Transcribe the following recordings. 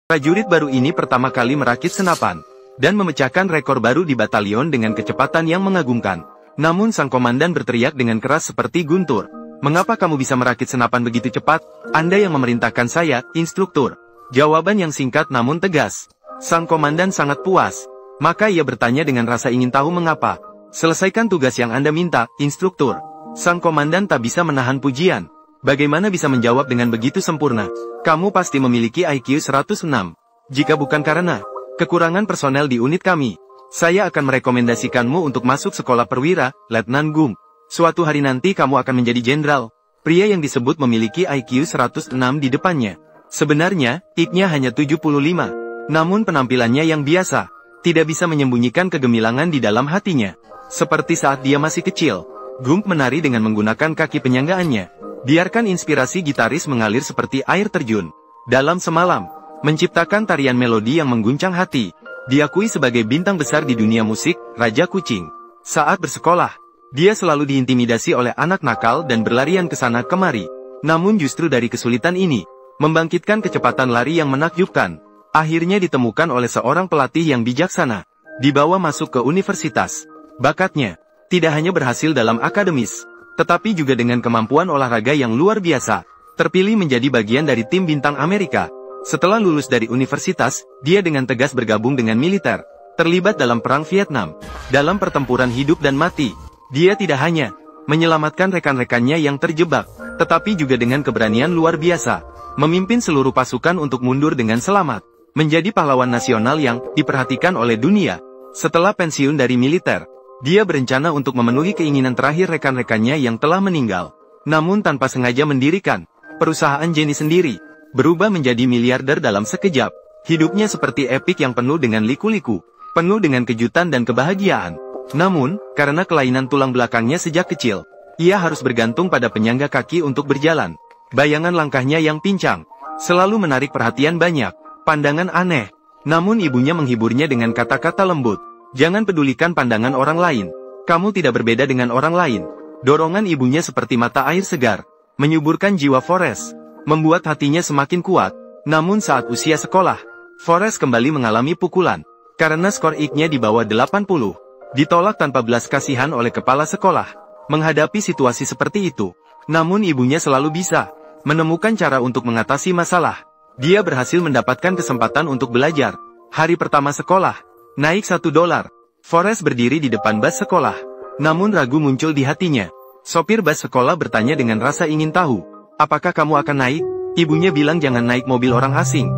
Prajurit baru ini pertama kali merakit senapan, dan memecahkan rekor baru di batalion dengan kecepatan yang mengagumkan. Namun sang komandan berteriak dengan keras seperti guntur. "Mengapa kamu bisa merakit senapan begitu cepat? Anda yang memerintahkan saya, instruktur." Jawaban yang singkat namun tegas. Sang komandan sangat puas. Maka ia bertanya dengan rasa ingin tahu mengapa. "Selesaikan tugas yang Anda minta, instruktur." Sang komandan tak bisa menahan pujian. "Bagaimana bisa menjawab dengan begitu sempurna? Kamu pasti memiliki IQ 106. Jika bukan karena kekurangan personel di unit kami, saya akan merekomendasikanmu untuk masuk sekolah perwira, Letnan Gum. Suatu hari nanti kamu akan menjadi jenderal." Pria yang disebut memiliki IQ 106 di depannya. Sebenarnya, IQ-nya hanya 75. Namun penampilannya yang biasa, tidak bisa menyembunyikan kegemilangan di dalam hatinya. Seperti saat dia masih kecil, Gump menari dengan menggunakan kaki penyanggaannya. Biarkan inspirasi gitaris mengalir seperti air terjun. Dalam semalam, menciptakan tarian melodi yang mengguncang hati. Diakui sebagai bintang besar di dunia musik, Raja Kucing. Saat bersekolah, dia selalu diintimidasi oleh anak nakal dan berlarian ke sana kemari. Namun justru dari kesulitan ini, membangkitkan kecepatan lari yang menakjubkan, akhirnya ditemukan oleh seorang pelatih yang bijaksana. Dibawa masuk ke universitas. Bakatnya tidak hanya berhasil dalam akademis, tetapi juga dengan kemampuan olahraga yang luar biasa. Terpilih menjadi bagian dari tim bintang Amerika. Setelah lulus dari universitas, dia dengan tegas bergabung dengan militer, terlibat dalam perang Vietnam. Dalam pertempuran hidup dan mati, dia tidak hanya menyelamatkan rekan-rekannya yang terjebak, tetapi juga dengan keberanian luar biasa, memimpin seluruh pasukan untuk mundur dengan selamat, menjadi pahlawan nasional yang diperhatikan oleh dunia. Setelah pensiun dari militer, dia berencana untuk memenuhi keinginan terakhir rekan-rekannya yang telah meninggal. Namun tanpa sengaja mendirikan perusahaan Jenny sendiri, berubah menjadi miliarder dalam sekejap. Hidupnya seperti epik yang penuh dengan liku-liku, penuh dengan kejutan dan kebahagiaan. Namun, karena kelainan tulang belakangnya sejak kecil, ia harus bergantung pada penyangga kaki untuk berjalan. Bayangan langkahnya yang pincang selalu menarik perhatian banyak pandangan aneh. Namun ibunya menghiburnya dengan kata-kata lembut. "Jangan pedulikan pandangan orang lain. Kamu tidak berbeda dengan orang lain." Dorongan ibunya seperti mata air segar, menyuburkan jiwa Forrest, membuat hatinya semakin kuat. Namun saat usia sekolah, Forrest kembali mengalami pukulan. Karena skor IQ-nya di bawah 80, ditolak tanpa belas kasihan oleh kepala sekolah. Menghadapi situasi seperti itu, namun ibunya selalu bisa menemukan cara untuk mengatasi masalah. Dia berhasil mendapatkan kesempatan untuk belajar. Hari pertama sekolah, naik $1. Forrest berdiri di depan bus sekolah. Namun ragu muncul di hatinya. Sopir bus sekolah bertanya dengan rasa ingin tahu, "Apakah kamu akan naik?" Ibunya bilang jangan naik mobil orang asing.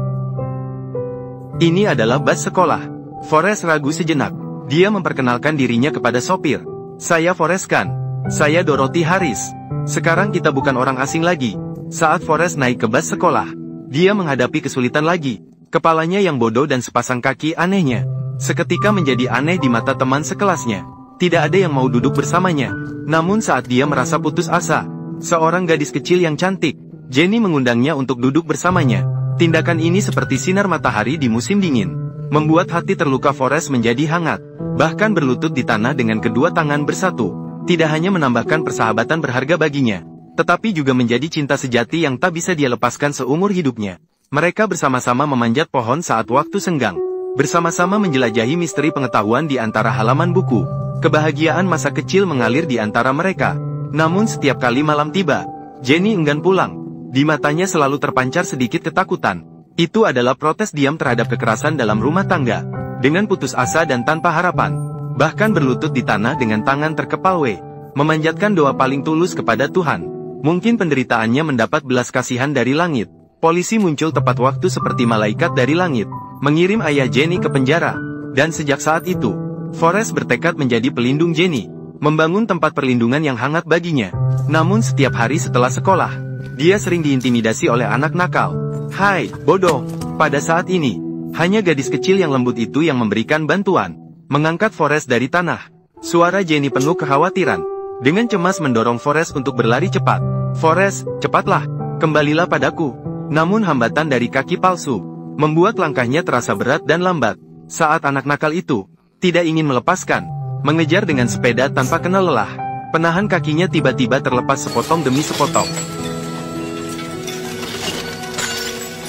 Ini adalah bus sekolah. Forrest ragu sejenak. Dia memperkenalkan dirinya kepada sopir. "Saya Forrest Khan. Saya Dorothy Harris. Sekarang kita bukan orang asing lagi." Saat Forrest naik ke bus sekolah, dia menghadapi kesulitan lagi. Kepalanya yang bodoh dan sepasang kaki anehnya seketika menjadi aneh di mata teman sekelasnya. Tidak ada yang mau duduk bersamanya. Namun saat dia merasa putus asa, seorang gadis kecil yang cantik, Jenny, mengundangnya untuk duduk bersamanya. Tindakan ini seperti sinar matahari di musim dingin, membuat hati terluka Forrest menjadi hangat. Bahkan berlutut di tanah dengan kedua tangan bersatu, tidak hanya menambahkan persahabatan berharga baginya, tetapi juga menjadi cinta sejati yang tak bisa dia lepaskan seumur hidupnya. Mereka bersama-sama memanjat pohon saat waktu senggang, bersama-sama menjelajahi misteri pengetahuan di antara halaman buku. Kebahagiaan masa kecil mengalir di antara mereka. Namun setiap kali malam tiba, Jenny enggan pulang. Di matanya selalu terpancar sedikit ketakutan. Itu adalah protes diam terhadap kekerasan dalam rumah tangga. Dengan putus asa dan tanpa harapan, bahkan berlutut di tanah dengan tangan terkepal memanjatkan doa paling tulus kepada Tuhan. Mungkin penderitaannya mendapat belas kasihan dari langit. Polisi muncul tepat waktu seperti malaikat dari langit, mengirim ayah Jenny ke penjara. Dan sejak saat itu, Forrest bertekad menjadi pelindung Jenny, membangun tempat perlindungan yang hangat baginya. Namun setiap hari setelah sekolah, dia sering diintimidasi oleh anak nakal. "Hai, bodoh!" Pada saat ini, hanya gadis kecil yang lembut itu yang memberikan bantuan, mengangkat Forrest dari tanah. Suara Jenny penuh kekhawatiran, dengan cemas mendorong Forrest untuk berlari cepat. "Forrest, cepatlah, kembalilah padaku." Namun hambatan dari kaki palsu, membuat langkahnya terasa berat dan lambat. Saat anak nakal itu tidak ingin melepaskan, mengejar dengan sepeda tanpa kenal lelah, penahan kakinya tiba-tiba terlepas sepotong demi sepotong.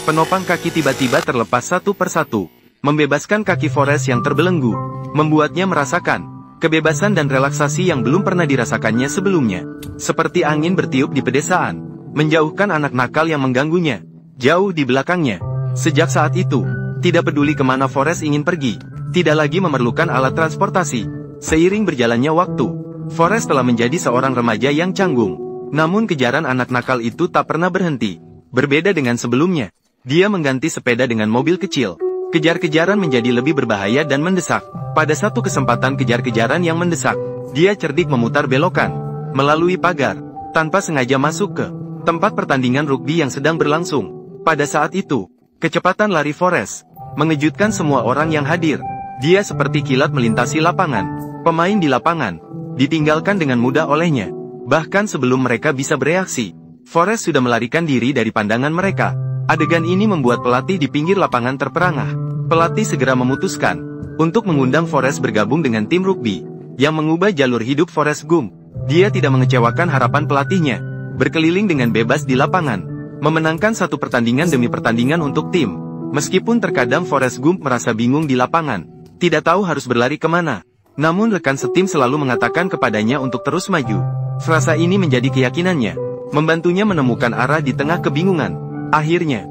Penopang kaki tiba-tiba terlepas satu persatu, membebaskan kaki Forrest yang terbelenggu, membuatnya merasakan kebebasan dan relaksasi yang belum pernah dirasakannya sebelumnya. Seperti angin bertiup di pedesaan, menjauhkan anak nakal yang mengganggunya, jauh di belakangnya. Sejak saat itu, tidak peduli kemana Forrest ingin pergi, tidak lagi memerlukan alat transportasi. Seiring berjalannya waktu, Forrest telah menjadi seorang remaja yang canggung. Namun kejaran anak nakal itu tak pernah berhenti. Berbeda dengan sebelumnya, dia mengganti sepeda dengan mobil kecil. Kejar-kejaran menjadi lebih berbahaya dan mendesak. Pada satu kesempatan kejar-kejaran yang mendesak, dia cerdik memutar belokan melalui pagar, tanpa sengaja masuk ke tempat pertandingan rugby yang sedang berlangsung. Pada saat itu, kecepatan lari Forrest mengejutkan semua orang yang hadir. Dia seperti kilat melintasi lapangan. Pemain di lapangan ditinggalkan dengan mudah olehnya. Bahkan sebelum mereka bisa bereaksi, Forrest sudah melarikan diri dari pandangan mereka. Adegan ini membuat pelatih di pinggir lapangan terperangah. Pelatih segera memutuskan untuk mengundang Forrest bergabung dengan tim rugby, yang mengubah jalur hidup Forrest Gump. Dia tidak mengecewakan harapan pelatihnya, berkeliling dengan bebas di lapangan, memenangkan satu pertandingan demi pertandingan untuk tim. Meskipun terkadang Forrest Gump merasa bingung di lapangan, tidak tahu harus berlari kemana, namun rekan setim selalu mengatakan kepadanya untuk terus maju. Frasa ini menjadi keyakinannya, membantunya menemukan arah di tengah kebingungan. Akhirnya,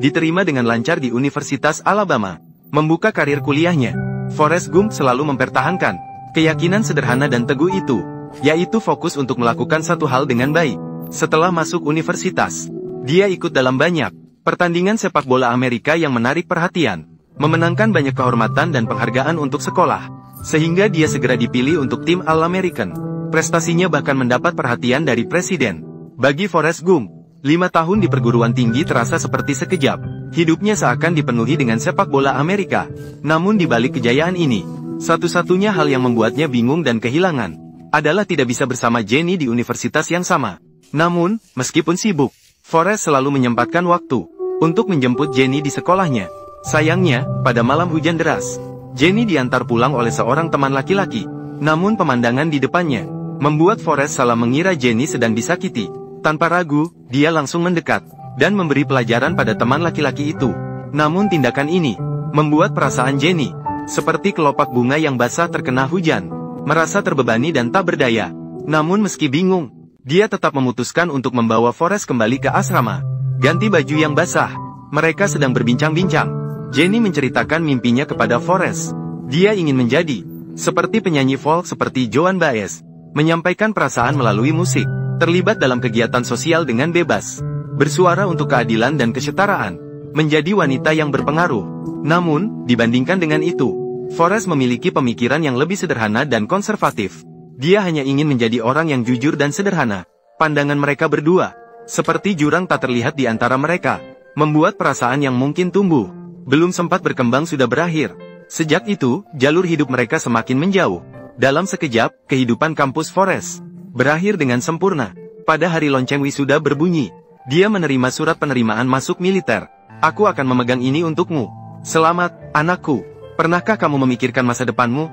diterima dengan lancar di Universitas Alabama, membuka karir kuliahnya. Forrest Gump selalu mempertahankan keyakinan sederhana dan teguh itu, yaitu fokus untuk melakukan satu hal dengan baik. Setelah masuk universitas, dia ikut dalam banyak pertandingan sepak bola Amerika yang menarik perhatian, memenangkan banyak kehormatan dan penghargaan untuk sekolah, sehingga dia segera dipilih untuk tim All-American. Prestasinya bahkan mendapat perhatian dari presiden. Bagi Forrest Gump, 5 tahun di perguruan tinggi terasa seperti sekejap. Hidupnya seakan dipenuhi dengan sepak bola Amerika. Namun di balik kejayaan ini, satu-satunya hal yang membuatnya bingung dan kehilangan adalah tidak bisa bersama Jenny di universitas yang sama. Namun, meskipun sibuk, Forrest selalu menyempatkan waktu untuk menjemput Jenny di sekolahnya. Sayangnya, pada malam hujan deras, Jenny diantar pulang oleh seorang teman laki-laki. Namun pemandangan di depannya membuat Forrest salah mengira Jenny sedang disakiti. Tanpa ragu, dia langsung mendekat dan memberi pelajaran pada teman laki-laki itu. Namun tindakan ini membuat perasaan Jenny seperti kelopak bunga yang basah terkena hujan, merasa terbebani dan tak berdaya. Namun meski bingung, dia tetap memutuskan untuk membawa Forrest kembali ke asrama. Ganti baju yang basah, mereka sedang berbincang-bincang. Jenny menceritakan mimpinya kepada Forrest. Dia ingin menjadi seperti penyanyi folk seperti Joan Baez, menyampaikan perasaan melalui musik, terlibat dalam kegiatan sosial dengan bebas, bersuara untuk keadilan dan kesetaraan, menjadi wanita yang berpengaruh. Namun, dibandingkan dengan itu, Forrest memiliki pemikiran yang lebih sederhana dan konservatif. Dia hanya ingin menjadi orang yang jujur dan sederhana. Pandangan mereka berdua, seperti jurang tak terlihat di antara mereka, membuat perasaan yang mungkin tumbuh belum sempat berkembang sudah berakhir. Sejak itu, jalur hidup mereka semakin menjauh. Dalam sekejap, kehidupan kampus Forrest berakhir dengan sempurna. Pada hari lonceng wisuda berbunyi, dia menerima surat penerimaan masuk militer. Aku akan memegang ini untukmu. Selamat, anakku. Pernahkah kamu memikirkan masa depanmu?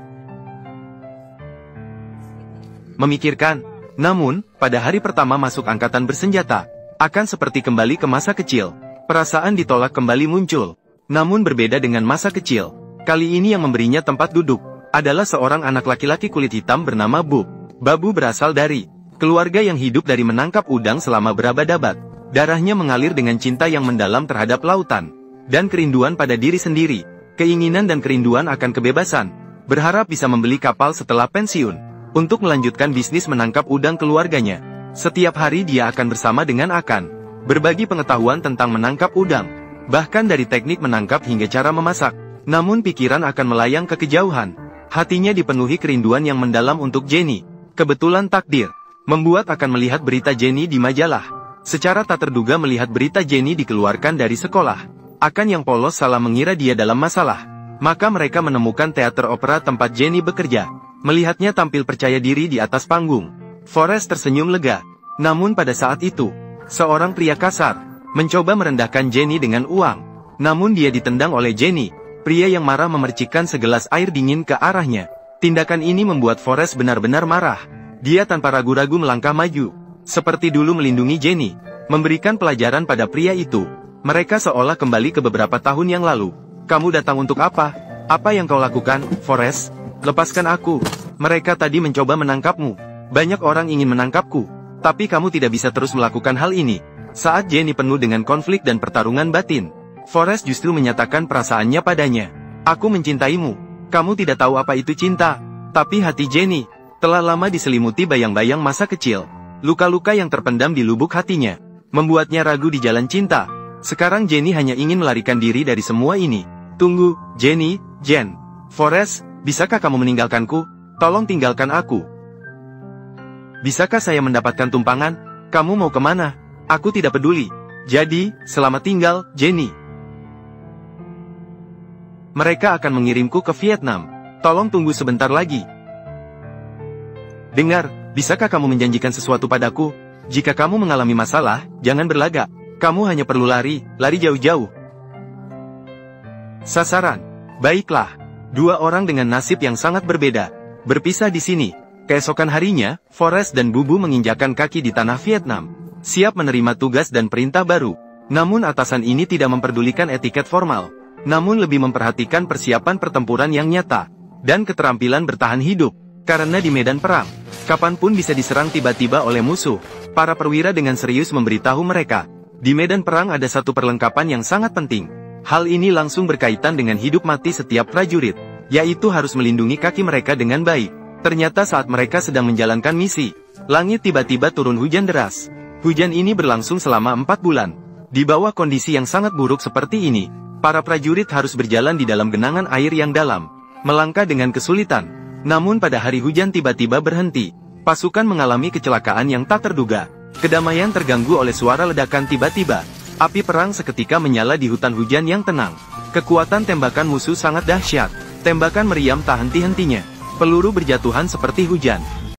Memikirkan. Namun, pada hari pertama masuk angkatan bersenjata, akan seperti kembali ke masa kecil. Perasaan ditolak kembali muncul. Namun berbeda dengan masa kecil, kali ini yang memberinya tempat duduk adalah seorang anak laki-laki kulit hitam bernama Bub. Babu berasal dari keluarga yang hidup dari menangkap udang selama berabad-abad. Darahnya mengalir dengan cinta yang mendalam terhadap lautan, dan kerinduan pada diri sendiri, keinginan dan kerinduan akan kebebasan, berharap bisa membeli kapal setelah pensiun, untuk melanjutkan bisnis menangkap udang keluarganya. Setiap hari dia akan bersama dengan Akan, berbagi pengetahuan tentang menangkap udang, bahkan dari teknik menangkap hingga cara memasak. Namun pikiran akan melayang ke kejauhan. Hatinya dipenuhi kerinduan yang mendalam untuk Jenny. Kebetulan takdir membuat akan melihat berita Jenny di majalah. Secara tak terduga melihat berita Jenny dikeluarkan dari sekolah. Akan yang polos salah mengira dia dalam masalah. Maka mereka menemukan teater opera tempat Jenny bekerja. Melihatnya tampil percaya diri di atas panggung, Forrest tersenyum lega. Namun pada saat itu, seorang pria kasar mencoba merendahkan Jenny dengan uang. Namun dia ditendang oleh Jenny, pria yang marah memercikkan segelas air dingin ke arahnya. Tindakan ini membuat Forrest benar-benar marah. Dia tanpa ragu-ragu melangkah maju, seperti dulu melindungi Jenny. memberikan pelajaran pada pria itu. Mereka seolah kembali ke beberapa tahun yang lalu. Kamu datang untuk apa? Apa yang kau lakukan, Forrest? Lepaskan aku. Mereka tadi mencoba menangkapmu. Banyak orang ingin menangkapku. Tapi kamu tidak bisa terus melakukan hal ini. Saat Jenny penuh dengan konflik dan pertarungan batin, Forrest justru menyatakan perasaannya padanya. Aku mencintaimu. Kamu tidak tahu apa itu cinta. Tapi hati Jenny telah lama diselimuti bayang-bayang masa kecil. Luka-luka yang terpendam di lubuk hatinya membuatnya ragu di jalan cinta. Sekarang Jenny hanya ingin melarikan diri dari semua ini. Tunggu, Jenny, Jen. Forrest, bisakah kamu meninggalkanku? Tolong tinggalkan aku. Bisakah saya mendapatkan tumpangan? Kamu mau kemana? Aku tidak peduli. Jadi, selamat tinggal, Jenny. Mereka akan mengirimku ke Vietnam. Tolong tunggu sebentar lagi. Dengar, bisakah kamu menjanjikan sesuatu padaku? Jika kamu mengalami masalah, jangan berlagak. Kamu hanya perlu lari jauh-jauh. Sasaran. Baiklah. Dua orang dengan nasib yang sangat berbeda berpisah di sini. Keesokan harinya, Forrest dan Bubu menginjakan kaki di tanah Vietnam, siap menerima tugas dan perintah baru. Namun atasan ini tidak memperdulikan etiket formal, namun lebih memperhatikan persiapan pertempuran yang nyata, dan keterampilan bertahan hidup. Karena di medan perang, kapanpun bisa diserang tiba-tiba oleh musuh. Para perwira dengan serius memberitahu mereka, di medan perang ada satu perlengkapan yang sangat penting. Hal ini langsung berkaitan dengan hidup mati setiap prajurit, yaitu harus melindungi kaki mereka dengan baik. Ternyata saat mereka sedang menjalankan misi, langit tiba-tiba turun hujan deras. Hujan ini berlangsung selama 4 bulan. Di bawah kondisi yang sangat buruk seperti ini, para prajurit harus berjalan di dalam genangan air yang dalam, melangkah dengan kesulitan. Namun pada hari hujan tiba-tiba berhenti. Pasukan mengalami kecelakaan yang tak terduga. Kedamaian terganggu oleh suara ledakan tiba-tiba. Api perang seketika menyala di hutan hujan yang tenang. Kekuatan tembakan musuh sangat dahsyat. Tembakan meriam tak henti-hentinya. Peluru berjatuhan seperti hujan.